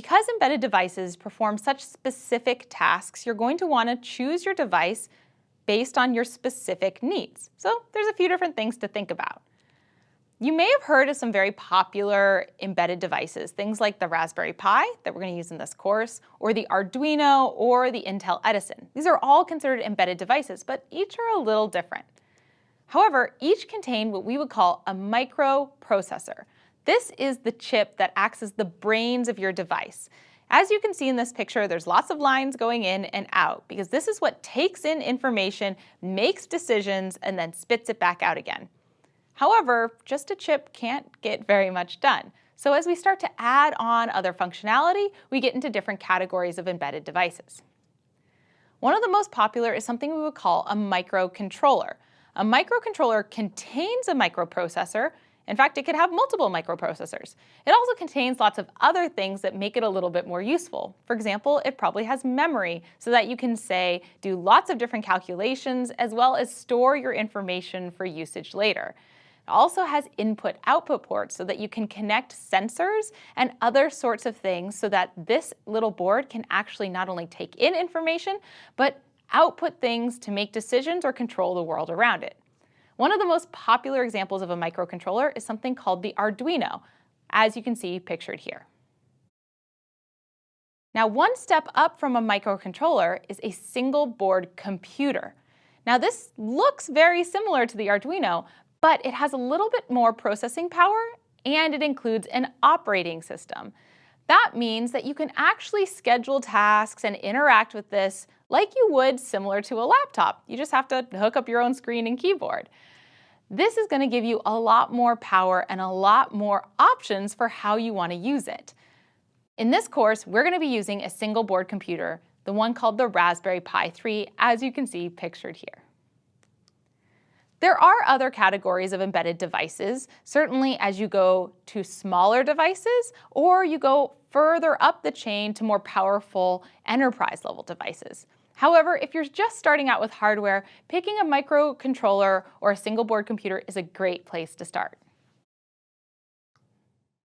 Because embedded devices perform such specific tasks, you're going to want to choose your device based on your specific needs. So there's a few different things to think about. You may have heard of some very popular embedded devices, things like the Raspberry Pi that we're going to use in this course, or the Arduino, or the Intel Edison. These are all considered embedded devices, but each are a little different. However, each contain what we would call a microprocessor. This is the chip that acts as the brains of your device. As you can see in this picture, there's lots of lines going in and out because this is what takes in information, makes decisions, and then spits it back out again. However, just a chip can't get very much done. So as we start to add on other functionality, we get into different categories of embedded devices. One of the most popular is something we would call a microcontroller. A microcontroller contains a microprocessor. In fact, it could have multiple microprocessors. It also contains lots of other things that make it a little bit more useful. For example, it probably has memory so that you can, say, do lots of different calculations as well as store your information for usage later. It also has input-output ports so that you can connect sensors and other sorts of things so that this little board can actually not only take in information, but output things to make decisions or control the world around it. One of the most popular examples of a microcontroller is something called the Arduino, as you can see pictured here. Now, one step up from a microcontroller is a single board computer. Now, this looks very similar to the Arduino, but it has a little bit more processing power and it includes an operating system. That means that you can actually schedule tasks and interact with this like you would similar to a laptop. You just have to hook up your own screen and keyboard. This is going to give you a lot more power and a lot more options for how you want to use it. In this course, we're going to be using a single board computer, the one called the Raspberry Pi 3, as you can see pictured here. There are other categories of embedded devices, certainly as you go to smaller devices or you go further up the chain to more powerful enterprise-level devices. However, if you're just starting out with hardware, picking a microcontroller or a single board computer is a great place to start.